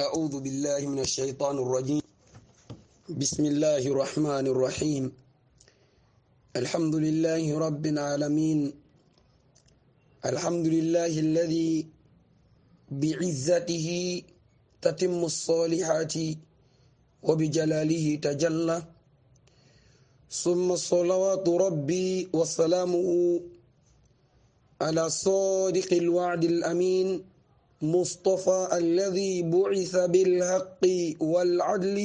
أعوذ بالله من الشيطان الرجيم. بسم الله الرحمن الرحيم. الحمد لله رب العالمين. الحمد لله الذي بعزته تتم الصالحات وبجلاله تجلى. ثم صلوات ربي وسلامه على صادق الوعد الأمين مصطفى الذي بعث بالحق والعدل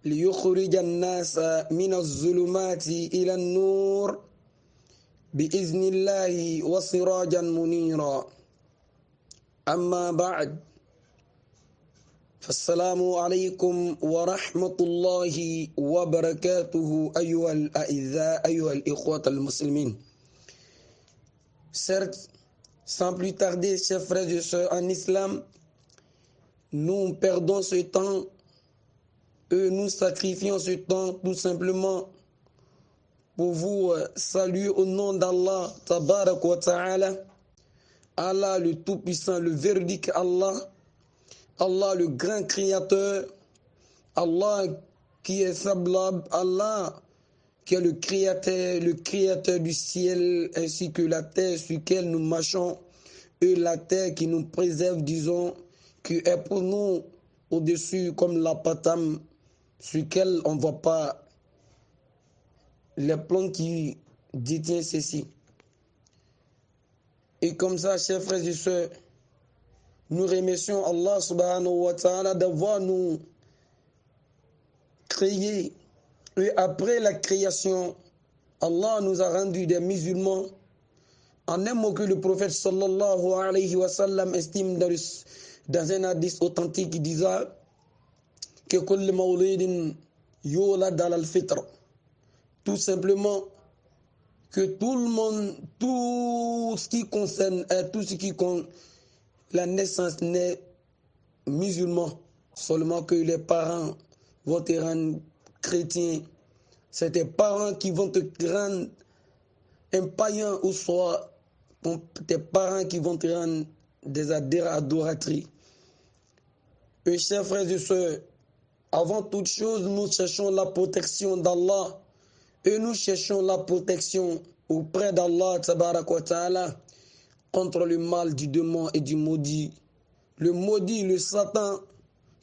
ليخرج الناس من الظلمات إلى النور بإذن الله وسراجا منيرا. أما بعد، فالسلام عليكم ورحمة الله وبركاته أيها الأعزاء أيها الإخوة المسلمين. Certes, sans plus tarder, chers frères et sœurs en islam, nous perdons ce temps et nous sacrifions ce temps tout simplement pour vous saluer au nom d'Allah Tabarak wa Ta'ala, Allah le Tout-Puissant, le véridique Allah, Allah le grand créateur, Allah qui est semblable, Allah qui est le créateur du ciel ainsi que la terre sur laquelle nous marchons, et la terre qui nous préserve, disons, qui est pour nous au-dessus comme la patame sur laquelle on ne voit pas les plantes qui détiennent ceci. Et comme ça, chers frères et sœurs, nous remercions Allah subhanahu wa ta'ala d'avoir nous créé. Et après la création, Allah nous a rendu des musulmans. En un mot que le prophète sallallahu alayhi wa sallam estime dans un hadith authentique qui disait que kullu mawlidin yulad ala al-fitr. Tout simplement que tout le monde, tout ce qui concerne la naissance n'est musulman, seulement que les parents vont te rendre chrétien. C'est tes parents qui vont te rendre un païen, ou soit tes parents qui vont te rendre des adoratries. Et chers frères et sœurs, avant toute chose, nous cherchons la protection d'Allah et nous cherchons la protection auprès d'Allah Tabarak wa Ta'ala contre le mal du démon et du maudit. Le maudit, le Satan,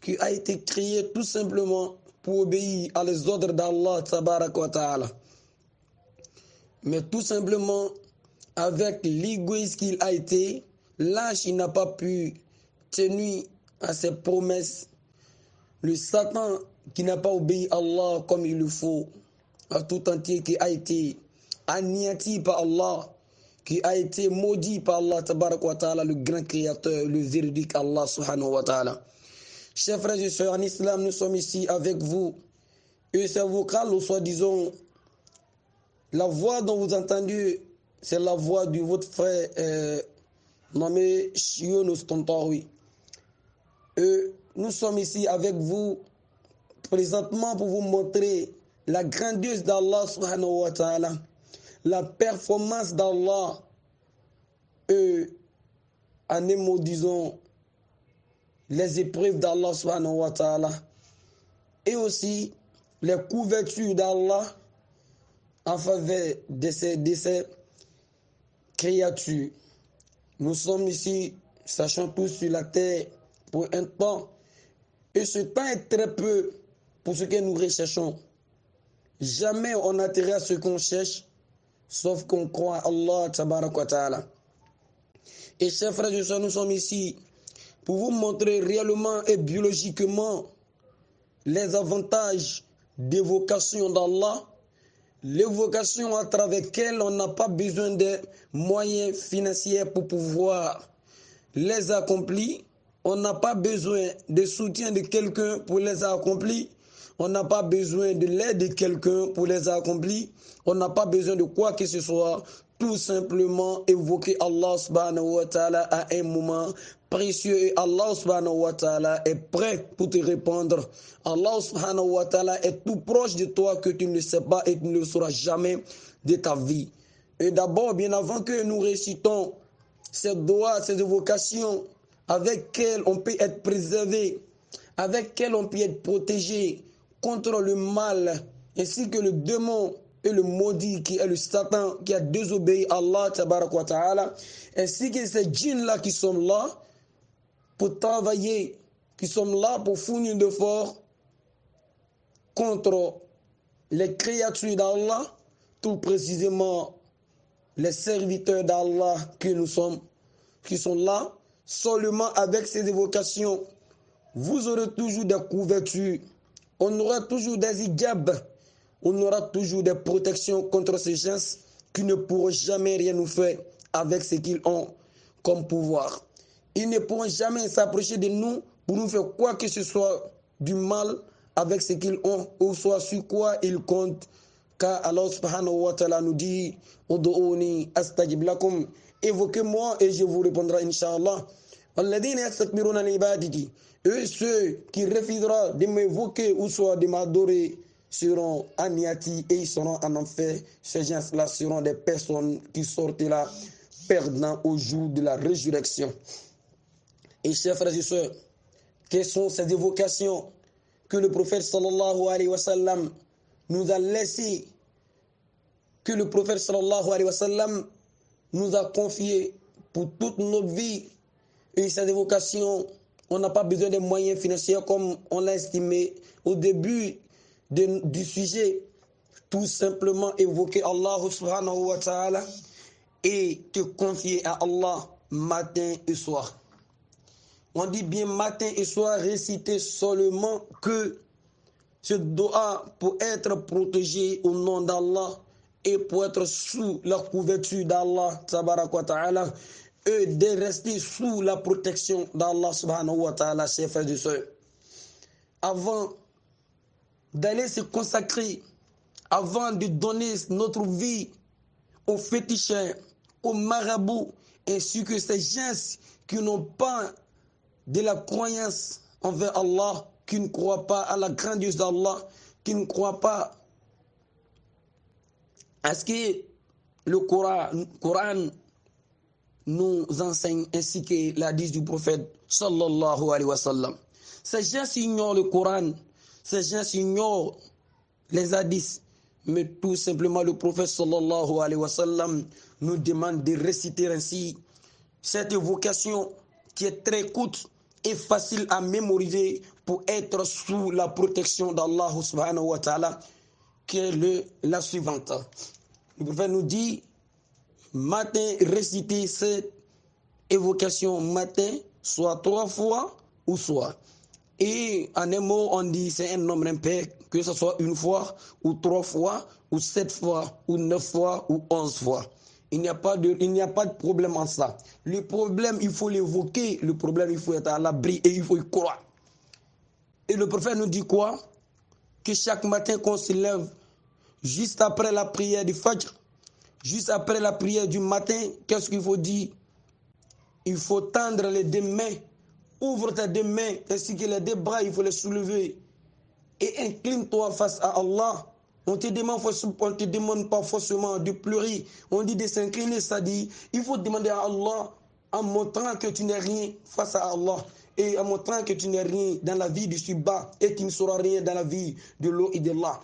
qui a été créé tout simplement pour obéir à les ordres d'Allah Tabarak wa Ta'ala. Mais tout simplement, avec l'égoïsme qu'il a été, lâche, il n'a pas pu tenir à ses promesses. Le Satan qui n'a pas obéi à Allah comme il le faut, à tout entier, qui a été anéanti par Allah, qui a été maudit par Allah Tabarak wa Ta'ala, le grand créateur, le véridique Allah subhanahu wa ta'ala. Chers frères et sœurs en islam, nous sommes ici avec vous. Et c'est vocal, ou soit disons, la voix dont vous entendez, c'est la voix de votre frère nommé Younous Tontaoui. Et nous sommes ici avec vous présentement pour vous montrer la grandeur d'Allah subhanahu wa ta'ala, la performance d'Allah et en un mot disons les épreuves d'Allah subhanahu wa ta'ala et aussi les couvertures d'Allah en faveur de ces créatures. Nous sommes ici, sachant tous sur la terre pour un temps, et ce temps est très peu pour ce que nous recherchons. Jamais on n'atterrit à ce qu'on cherche, sauf qu'on croit à Allah Tabarak wa Ta'ala. Et chers frères et sœurs, nous sommes ici pour vous montrer réellement et biologiquement les avantages d'évocation d'Allah, l'évocation à travers laquelle on n'a pas besoin de moyens financiers pour pouvoir les accomplir. On n'a pas besoin de soutien de quelqu'un pour les accomplir. On n'a pas besoin de l'aide de quelqu'un pour les accomplir. On n'a pas besoin de quoi que ce soit. Tout simplement évoquer Allah subhanahu wa ta'ala à un moment précieux et Allah subhanahu wa ta'ala est prêt pour te répondre. Allah subhanahu wa ta'ala est tout proche de toi que tu ne sais pas et tu ne le sauras jamais de ta vie. Et d'abord, bien avant que nous récitons ces doigts, ces évocations avec quelle on peut être préservé, avec quelle on peut être protégé contre le mal, ainsi que le démon et le maudit qui est le Satan qui a désobéi à Allah tabarak wa ta'ala, ainsi que ces djinns-là qui sont là pour travailler, qui sont là pour fournir d'efforts contre les créatures d'Allah, tout précisément les serviteurs d'Allah que nous sommes, qui sont là, seulement avec ces évocations, vous aurez toujours des couvertures, on aura toujours des hijabs, on aura toujours des protections contre ces gens qui ne pourront jamais rien nous faire avec ce qu'ils ont comme pouvoir. Ils ne pourront jamais s'approcher de nous pour nous faire quoi que ce soit du mal avec ce qu'ils ont ou soit sur quoi ils comptent. Car Allah subhanahu wa ta'ala nous dit Udu'uni astajib lakum, évoquez-moi et je vous répondrai inch'Allah. Eux, ceux qui refuseront de m'évoquer ou soit de m'adorer seront anéantis et ils seront en enfer. Ces gens-là seront des personnes qui sortent là perdant au jour de la résurrection. Et chers frères et sœurs, quelles sont ces évocations que le prophète sallallahu alayhi wa sallam nous a laissées, que le prophète sallallahu alayhi wa sallam nous a confiées pour toute notre vie? Et ces évocations, on n'a pas besoin de moyens financiers comme on l'a estimé au début du sujet. Tout simplement évoquer Allah subhanahu wa ta'ala et te confier à Allah matin et soir. On dit bien matin et soir, réciter seulement que ce doa pour être protégé au nom d'Allah et pour être sous la couverture d'Allah tabarak wa ta'ala et de rester sous la protection d'Allah subhanahu wa ta'ala, chers frères et sœurs. Avant d'aller se consacrer, avant de donner notre vie aux féticheurs, aux marabouts, ainsi que ces gens qui n'ont pas de la croyance envers Allah, qui ne croient pas à la grandiose d'Allah, qui ne croient pas à ce que le Coran nous enseigne, ainsi que l'hadith du prophète sallallahu alayhi wa sallam. Ces gens ignorent le Coran, ces gens ignorent les hadiths, mais tout simplement le prophète sallallahu alayhi wa sallam nous demande de réciter ainsi cette évocation qui est très courte et facile à mémoriser pour être sous la protection d'Allah subhanahu wa ta'ala, qui est la suivante. Le prophète nous dit matin, réciter cette évocation matin, soit 3 fois ou soit. Et en un mot, on dit c'est un nombre impair, que ce soit 1 fois, ou 3 fois, ou 7 fois, ou 9 fois, ou 11 fois. Il n'y a pas de problème en ça. Le problème, il faut l'évoquer. Le problème, il faut être à l'abri et il faut y croire. Et le prophète nous dit quoi? Que chaque matin qu'on se lève, juste après la prière du Fajr, juste après la prière du matin, qu'est-ce qu'il faut dire? Il faut tendre les deux mains, ouvre tes deux mains, ainsi que les deux bras, il faut les soulever. Et incline-toi face à Allah. On te demande pas forcément de pleurer. On dit de s'incliner, ça dit, il faut demander à Allah en montrant que tu n'es rien face à Allah. Et en montrant que tu n'es rien dans la vie du subba et tu ne seras rien dans la vie de l'eau et de Allah.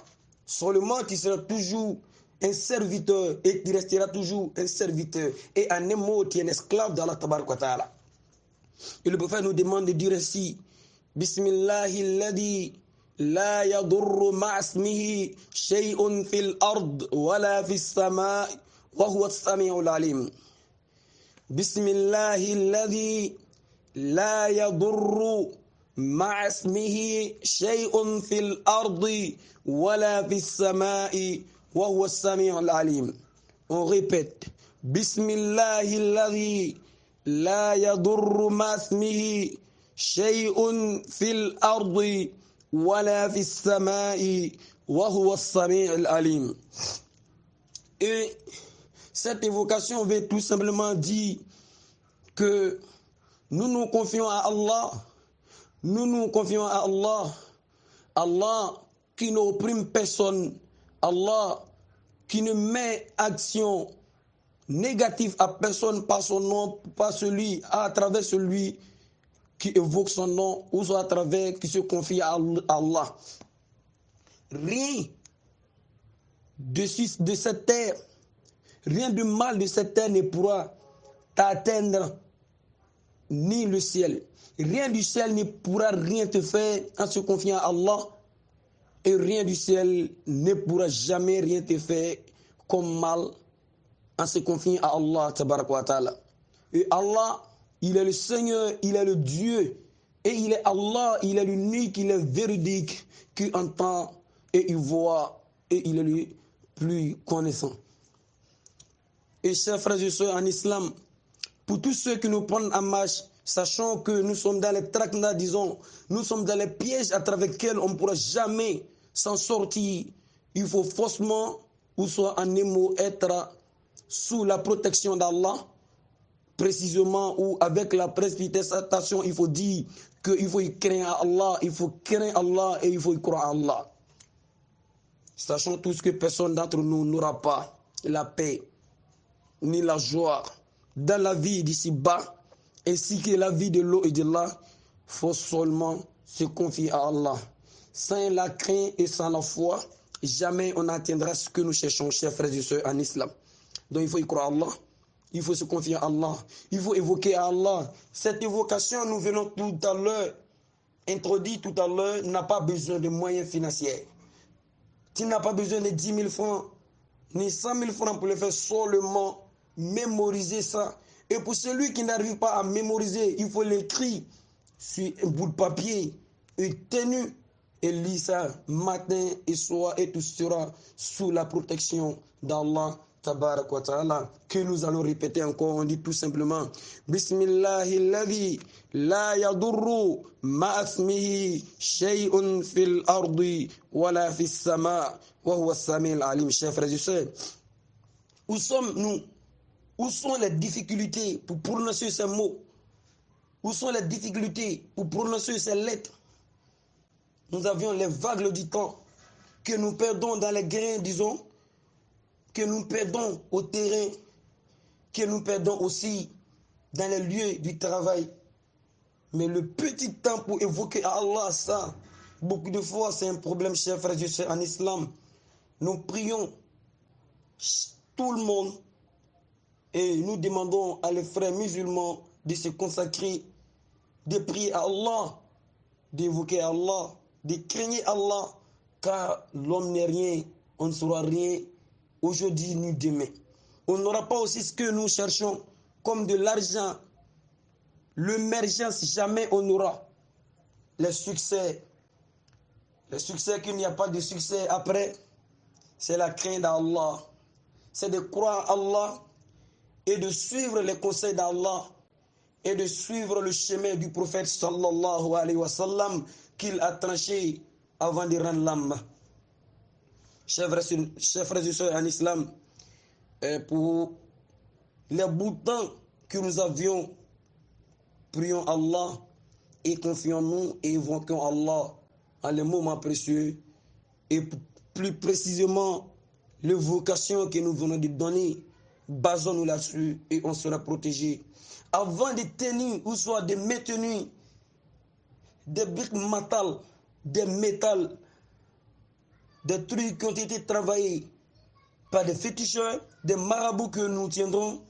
Seulement, tu seras toujours un serviteur et tu resteras toujours un serviteur. Et en un mot, tu es un esclave d'Allah tabaraka wa ta'ala. Et le prophète nous demande de dire ainsi, Bismillahilladhi la yadurru ma'asmihi shay'un fil ard wala fis sama'i wa huwa as-sami'ul alim. Bismillahilladhi la yadurru ma'asmihi shay'un fil ardi wala fis sama'i wa huwa as-sami'ul alim. On répète, Bismillahilladhi la yadurru ma'asmihi shay'un fil ardi wala fis sama'i wa huwa as-sami'ul alim. Et cette évocation veut tout simplement dire que nous nous confions à Allah, nous nous confions à Allah, Allah qui n'opprime personne, Allah qui ne met action négative à personne par son nom, par celui, à travers celui qui évoque son nom, ou soit à travers qui se confie à Allah. Rien de cette terre, rien de mal de cette terre ne pourra t'atteindre, ni le ciel. Rien du ciel ne pourra rien te faire en se confiant à Allah. Et rien du ciel ne pourra jamais rien te faire comme mal en se confiant à Allah tabaraka wa ta'ala. Et Allah, il est le Seigneur, il est le Dieu. Et il est Allah, il est l'unique, il est véridique, qui entend et il voit, et il est le plus connaissant. Et chers frères et sœurs en islam, pour tous ceux qui nous prennent en marche, sachant que nous sommes dans les traquenards, disons, nous sommes dans les pièges à travers lesquels on ne pourra jamais s'en sortir, il faut forcément, ou soit en émo, être sous la protection d'Allah, précisément, ou avec la précipitation, il faut dire qu'il faut y craindre à Allah, il faut craindre Allah et il faut y croire à Allah. Sachant tous que personne d'entre nous n'aura pas la paix ni la joie dans la vie d'ici-bas, ainsi que la vie de l'eau et de là, il faut seulement se confier à Allah. Sans la crainte et sans la foi, jamais on n'atteindra ce que nous cherchons, chers frères et sœurs, en islam. Donc il faut y croire à Allah, il faut se confier à Allah, il faut évoquer à Allah. Cette évocation, nous venons tout à l'heure, introduit tout à l'heure, n'a pas besoin de moyens financiers. Tu n'as pas besoin de 10 000 francs, ni 100 000 francs pour le faire, seulement mémoriser ça. Et pour celui qui n'arrive pas à mémoriser, il faut l'écrire sur un bout de papier et tenu et lire ça matin et soir et tout sera sous la protection d'Allah tabarak wa ta'ala. Que nous allons répéter encore, on dit tout simplement Bismillahilladhi la yadurru ma'asmihi shay'un fil ardi wala fis sama wa huwa as-sami'ul alim. Chers frères et sœurs, où sommes-nous? Où sont les difficultés pour prononcer ces mots? Où sont les difficultés pour prononcer ces lettres? Nous avions les vagues du temps que nous perdons dans les grains, disons, que nous perdons au terrain, que nous perdons aussi dans les lieux du travail. Mais le petit temps pour évoquer Allah, ça, beaucoup de fois, c'est un problème, chers frères et sœurs, en islam. Nous prions tout le monde et nous demandons à les frères musulmans de se consacrer, de prier à Allah, d'évoquer Allah, de craindre Allah, car l'homme n'est rien, on ne saura rien aujourd'hui ni demain. On n'aura pas aussi ce que nous cherchons, comme de l'argent, l'émergence, jamais on aura les succès. Le succès qu'il n'y a pas de succès après, c'est la crainte d'Allah. C'est de croire Allah et de suivre les conseils d'Allah et de suivre le chemin du prophète sallallahu alayhi wa sallam qu'il a tranché avant de rendre l'âme. Chers frères et sœurs en islam, pour les bouts de temps que nous avions, prions Allah et confions-nous et évoquons Allah en les moments précieux et plus précisément l'évocation que nous venons de donner, basons-nous là-dessus et on sera protégé. Avant de tenir ou soit de maintenir des briques matales, des métals, des trucs qui ont été travaillés par des féticheurs, des marabouts que nous tiendrons,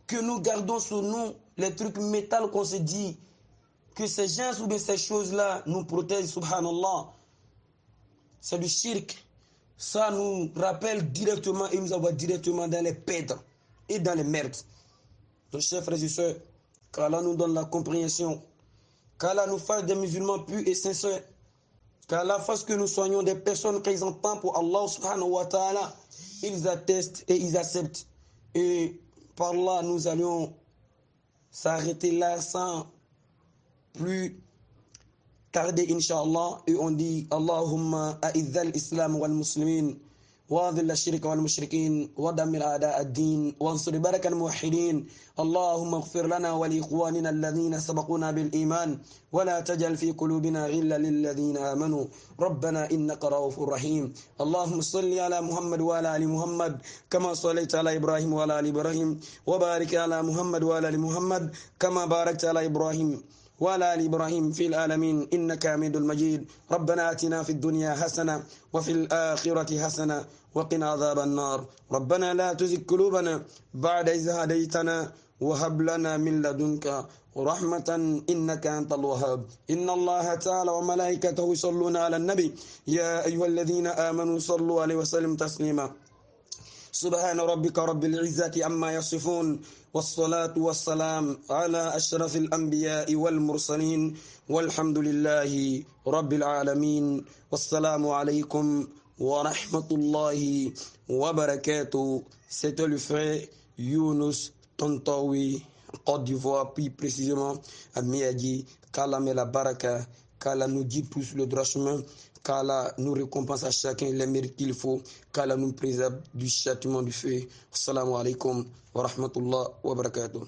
que nous gardons sur nous, les trucs métal qu'on se dit, que ces gens ou bien ces choses-là nous protègent, subhanallah. C'est du shirk. Ça nous rappelle directement et nous envoie directement dans les pètres et dans les merdes. Donc, chers frères et sœurs, qu'Allah nous donne la compréhension, qu'Allah nous fasse des musulmans purs et sincères, qu'Allah fasse que nous soyons des personnes qu'ils entendent pour Allah subhanahu wa ta'ala. Ils attestent et ils acceptent. Et par là, nous allons s'arrêter là sans plus tarder, Inch'Allah. Et on dit Allahumma a'izzal islam wal muslimin وأذل الشرك والمشركين ودمر أعداء الدين وانصر بارك الموحدين اللهم اغفر لنا ولإخواننا الذين سبقونا بالإيمان ولا تجعل في قلوبنا غلا للذين آمنوا ربنا إنك رؤوف رحيم اللهم صل على محمد وعلى آل محمد كما صليت على إبراهيم وعلى آل إبراهيم وبارك على محمد وعلى آل محمد كما باركت على إبراهيم وعلى آل إبراهيم في العالمين إنك حميد مجيد. ربنا آتنا في الدنيا حسنة وفي الآخرة حسنة وقنا عذاب النار. ربنا لا تزغ قلوبنا بعد إذ هديتنا وهب لنا من لدنك رحمة إنك أنت الوهاب. إن الله تعالى وملائكته يصلون على النبي يا أيها الذين آمنوا صلوا عليه وسلم تسليما. سبحان ربك رب العزة عما يصفون والصلاة والسلام على أشرف الأنبياء والمرسلين والحمد لله رب العالمين. والسلام عليكم ورحمة الله وbarakatuh. C'était le frère Younous Tontaoui, Côte d'Ivoire, plus précisément à Miadi. Qu'Allah met la baraka, qu'Allah nous guide tous le droit chemin, qu'Allah nous récompense à chacun les mérites qu'il faut, qu'Allah nous préserve du châtiment du feu. Assalamu alaikum wa rahmatullah wa barakatuh.